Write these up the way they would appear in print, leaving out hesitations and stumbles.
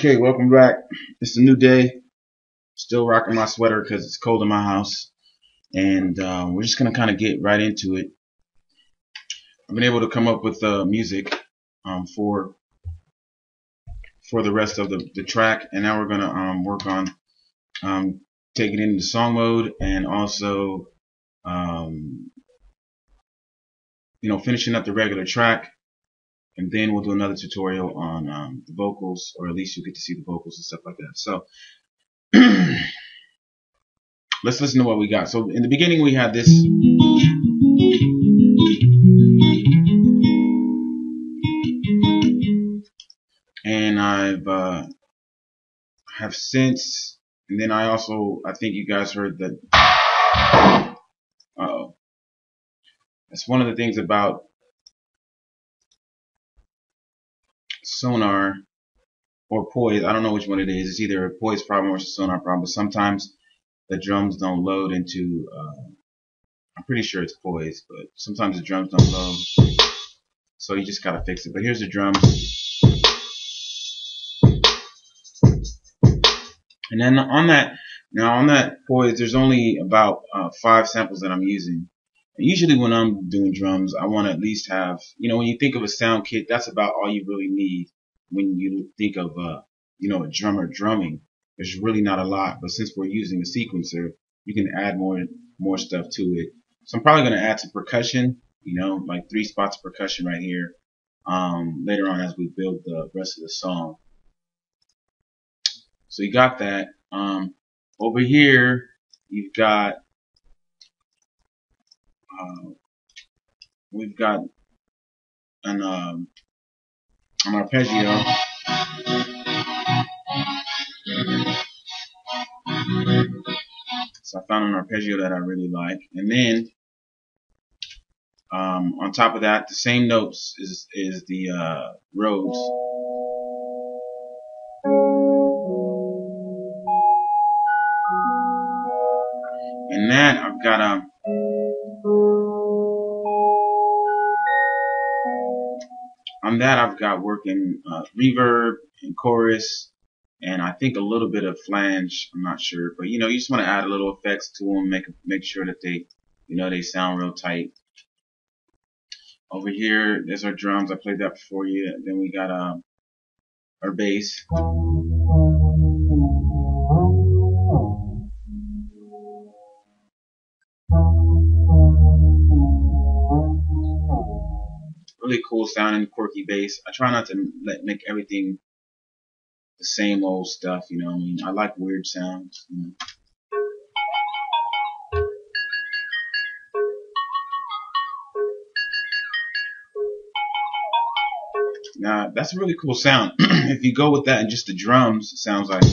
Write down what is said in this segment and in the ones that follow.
Okay, welcome back. It's a new day. Still rocking my sweater because it's cold in my house, and we're just gonna kind of get right into it. I've been able to come up with music for the rest of the track, and now we're gonna work on taking it into song mode and also finishing up the regular track. And then we'll do another tutorial on the vocals, or at least you'll get to see the vocals and stuff like that. So let's listen to what we got. So in the beginning we had this. And have since, and then I think you guys heard that. Uh-oh. That's one of the things about Sonar or Poise. I don't know which one it is. It's either a Poise problem or it's a Sonar problem, but sometimes the drums don't load into I'm pretty sure it's Poise, but sometimes the drums don't load, so you just gotta fix it. But here's the drums, and then on that Poise there's only about 5 samples that I'm using. And usually when I'm doing drums, I want to at least have, when you think of a sound kit, that's about all you really need. When you think of a drummer drumming, there's really not a lot. But since we're using a sequencer, you can add more stuff to it. So I'm probably going to add some percussion, like 3 spots of percussion right here, later on as we build the rest of the song. So you got that. Over here, you've got we've got an arpeggio. So I found an arpeggio that I really like, and then on top of that, the same notes is the Rhodes. And that I've got on that I've got working reverb and chorus, and I think a little bit of flange. I'm not sure, but you just want to add a little effects to them, make sure that they they sound real tight. Over here, there's our drums. I played that for you. Then we got our bass. Really cool sounding, quirky bass. I try not to make everything the same old stuff, I like weird sounds, Now, that's a really cool sound. If you go with that and just the drums, it sounds like.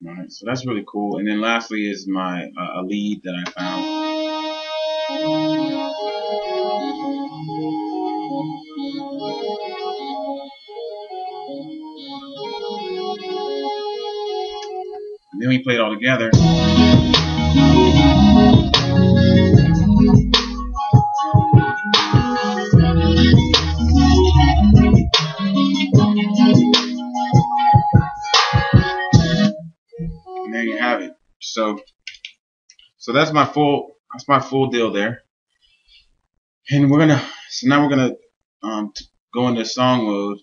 Alright, so that's really cool. And then lastly is my a lead that I found. And then we play it all together. And there you have it. So that's my full deal there. And now we're gonna go into song mode.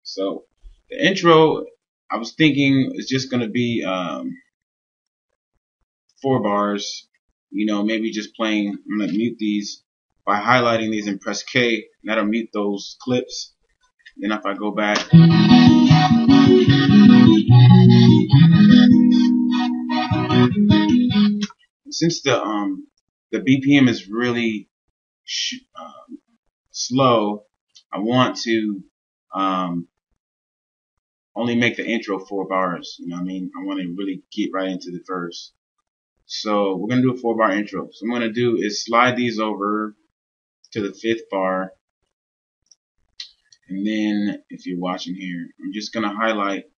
So the intro, I was thinking, is just gonna be 4 bars. Maybe just playing. I'm gonna mute these by highlighting these and press K, and that'll mute those clips. Then if I go back, since the BPM is really slow, I want to only make the intro 4 bars. I want to really get right into the verse. So we're going to do a 4-bar intro. So what I'm going to do is slide these over to the 5th bar. And then if you're watching here, I'm just going to highlight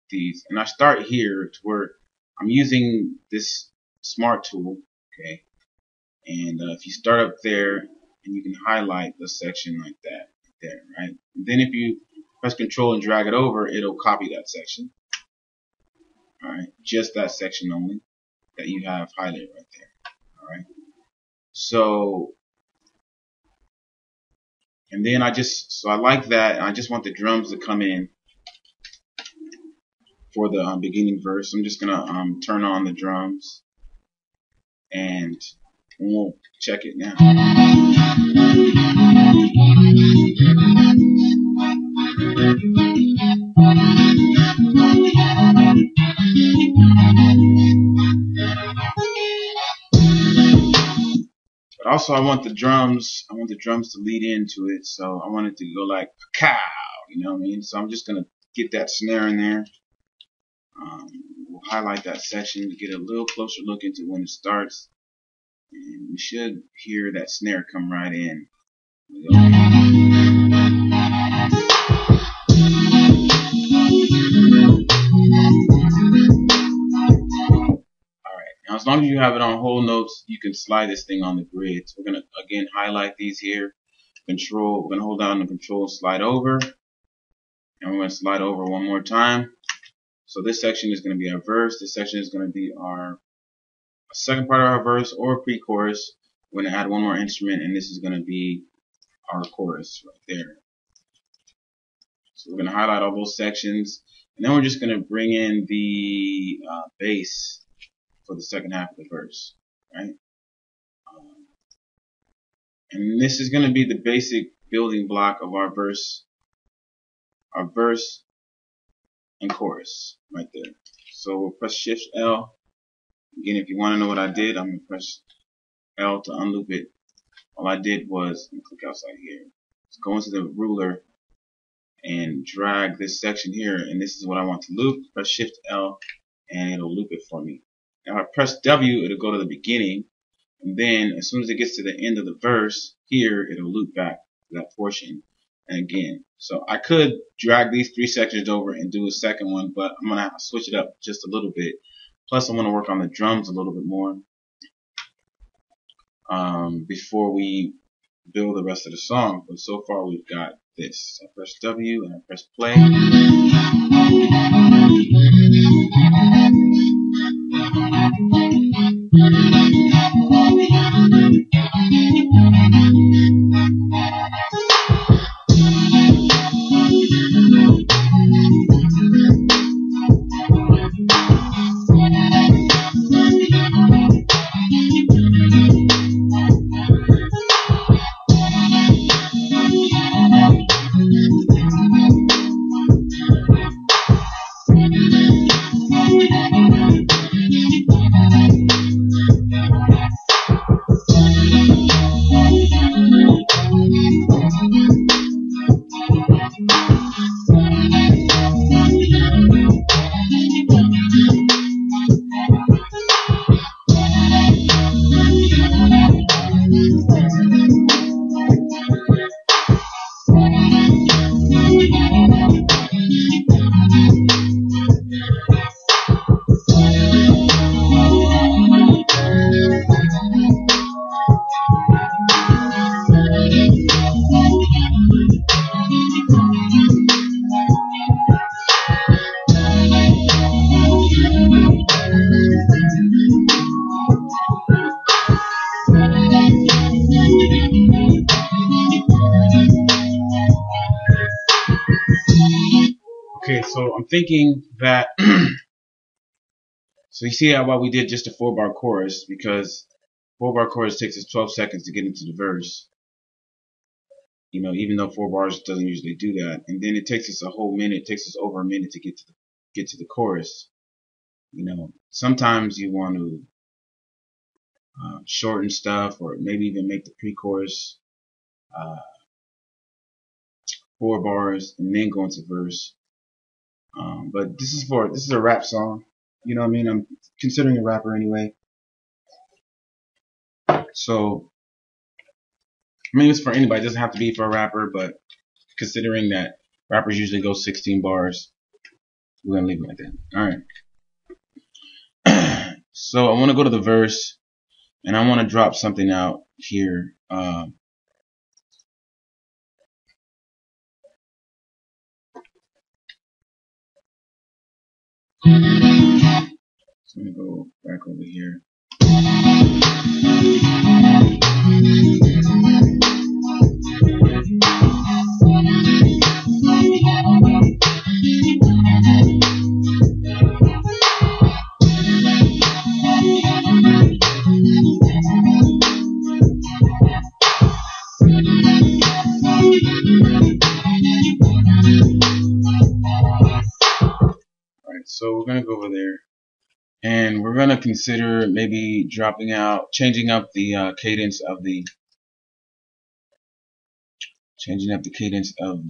these. And I start here to where I'm using this smart tool. Okay. And if you start up there, and you can highlight the section like that, there, right? And then if you press Control and drag it over, it'll copy that section. All right, just that section only that you have highlighted right there. All right. So, and then I like that. I just want the drums to come in for the beginning verse. I'm just gonna turn on the drums, and we'll check it now. But also I want the drums to lead into it, so I want it to go like cow, you know what I mean? So I'm just gonna get that snare in there. We'll highlight that section to get a little closer look into when it starts, and we should hear that snare come right in. Now, as long as you have it on whole notes, you can slide this thing on the grid. So we're going to, again, highlight these here. Control, we're going to hold down the Control, slide over. And we're going to slide over one more time. So this section is going to be our verse. This section is going to be our second part of our verse or pre-chorus. We're going to add one more instrument, and this is going to be our chorus right there. So we're going to highlight all those sections. And then we're just going to bring in the bass for the second half of the verse, right? And this is going to be the basic building block of our verse and chorus right there. So we'll press Shift L. Again, if you want to know what I did, I'm going to press L to unloop it. All I did was, let me click outside here, go into the ruler and drag this section here, and this is what I want to loop. Press Shift L and it'll loop it for me. Now if I press W, it'll go to the beginning, and then as soon as it gets to the end of the verse, here it'll loop back to that portion. And again, so I could drag these three sections over and do a second one, but I'm gonna have to switch it up just a little bit. Plus, I want to work on the drums a little bit more before we build the rest of the song. But so far, we've got this. I press W and I press play. Okay, so I'm thinking that, so you see how we did just a 4-bar chorus, because 4-bar chorus takes us 12 seconds to get into the verse. You know, even though 4 bars doesn't usually do that. And then it takes us a whole minute, it takes us over a minute to get to the chorus. You know, sometimes you want to shorten stuff, or maybe even make the pre-chorus 4 bars and then go into verse. But this is a rap song. You know what I mean? I'm considering a rapper anyway. So, I mean, it's for anybody. It doesn't have to be for a rapper, but considering that rappers usually go 16 bars, we're going to leave it like that. Alright. So, I want to go to the verse. and I want to drop something out here. So I'm going to go back over here. Alright, so we're going to go over there. And we're going to consider maybe changing up the cadence of the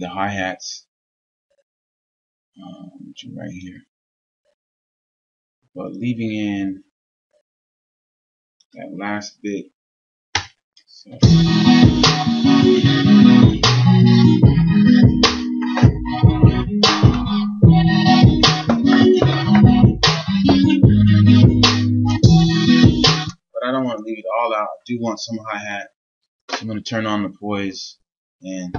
hi-hats, which are right here, but leaving in that last bit. So I don't want to leave it all out. I do want some hi-hat. So I'm going to turn on the poise and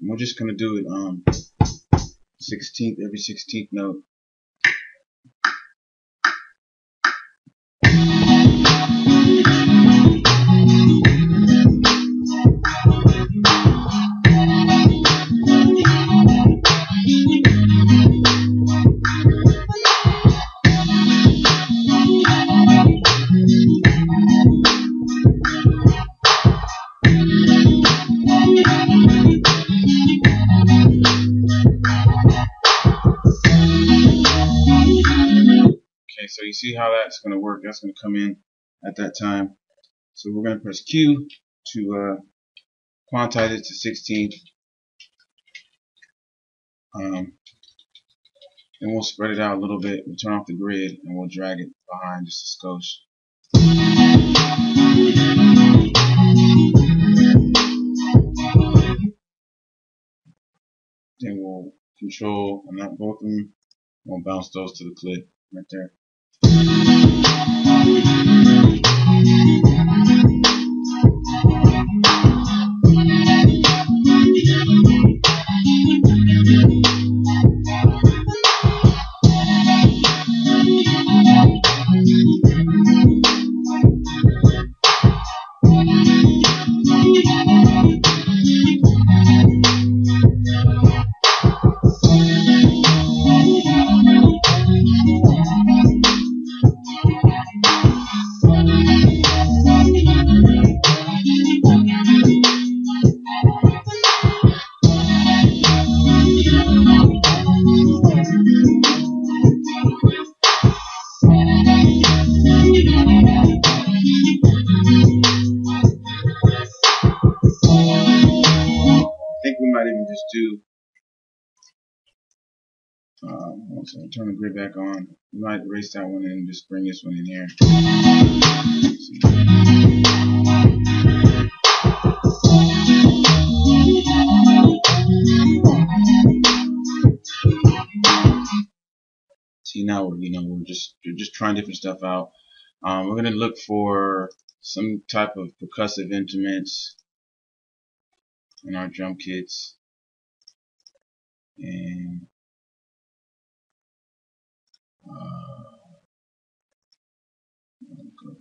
we're just going to do it 16th, every 16th note. So you see how that's going to work. That's going to come in at that time. So we're going to press Q to quantize it to 16th. And we'll spread it out a little bit. We'll turn off the grid and we'll drag it behind just a skosh. Then we'll control and not both of them. We'll bounce those to the clip right there. So turn the grid back on. We might erase that one and just bring this one in here. See, now we're just trying different stuff out. We're gonna look for some type of percussive instruments in our drum kits, and go to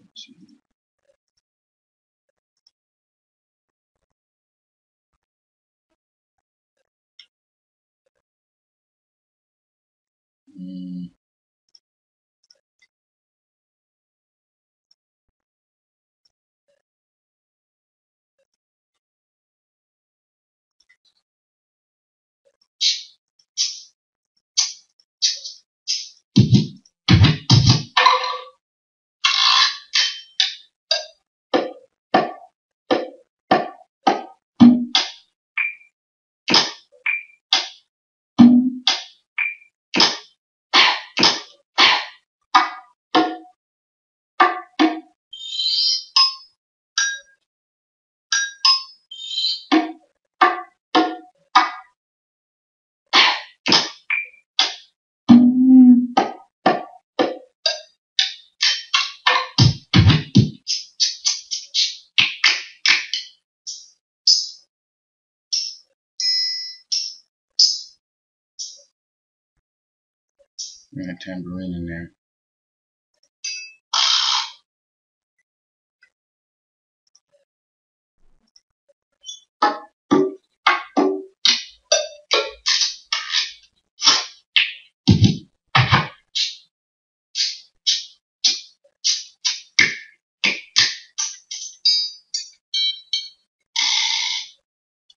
And a tambourine in there.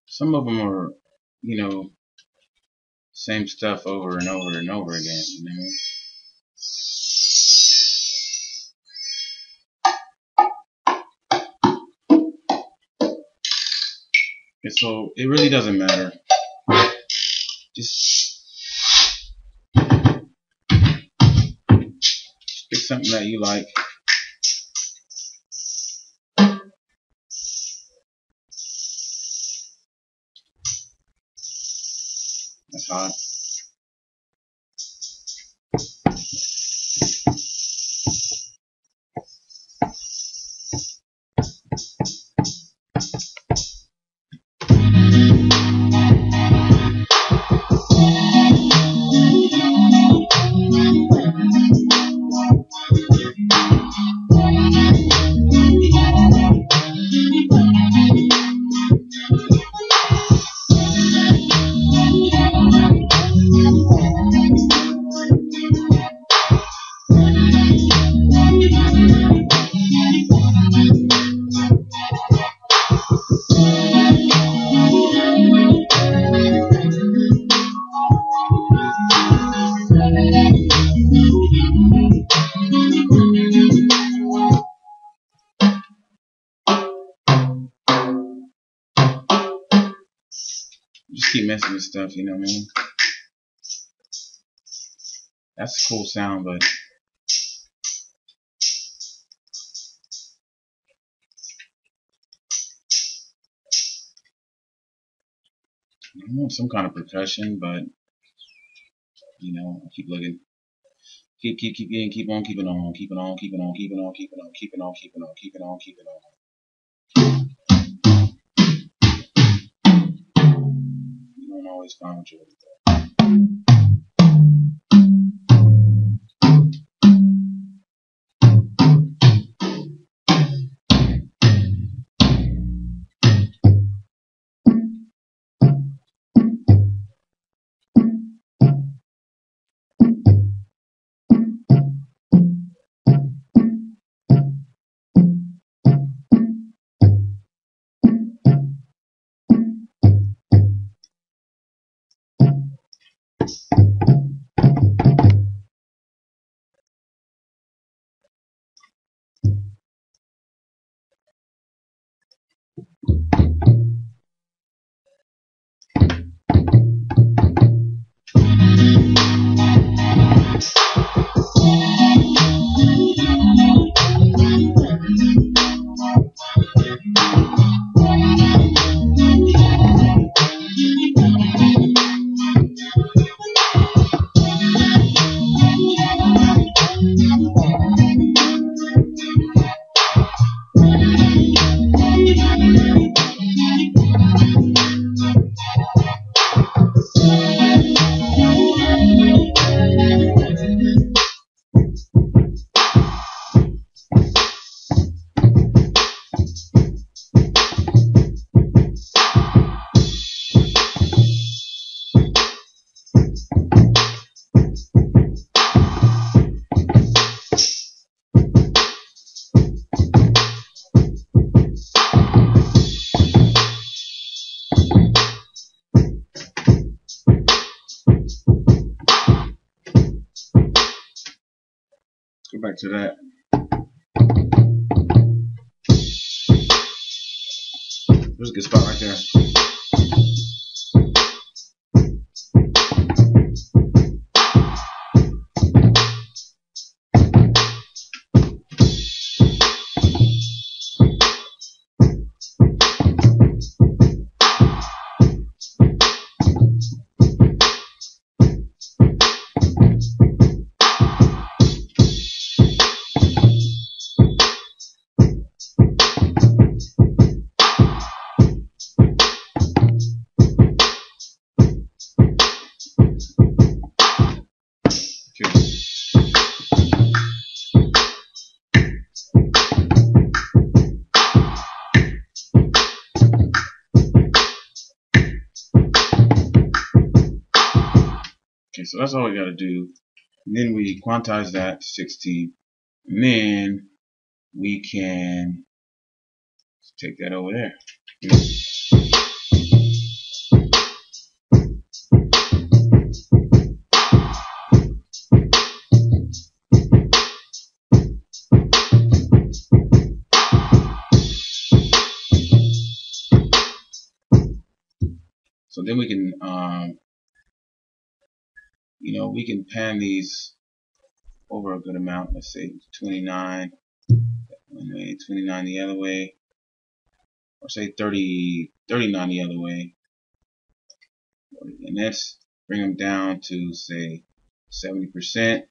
Some of them are, you know, same stuff over and over and over again, you know. And so it really doesn't matter. Just pick something that you like. That's hot. Just keep messing with stuff, you know what I mean? That's a cool sound, but I want some kind of percussion, but you know, I keep looking. Keep getting, keep on, keeping on, keeping on, keeping on, keeping on, keeping on, keeping on, keeping on, keeping on, keeping on. You don't always find what you're looking for. Go back to that. There's a good spot right there. Okay, so that's all we got to do. And then we quantize that to 16. And then we can take that over there. So then we can, we can pan these over a good amount. Let's say 29 one way, 29 the other way, or say 39 the other way. And let's bring them down to say 70%.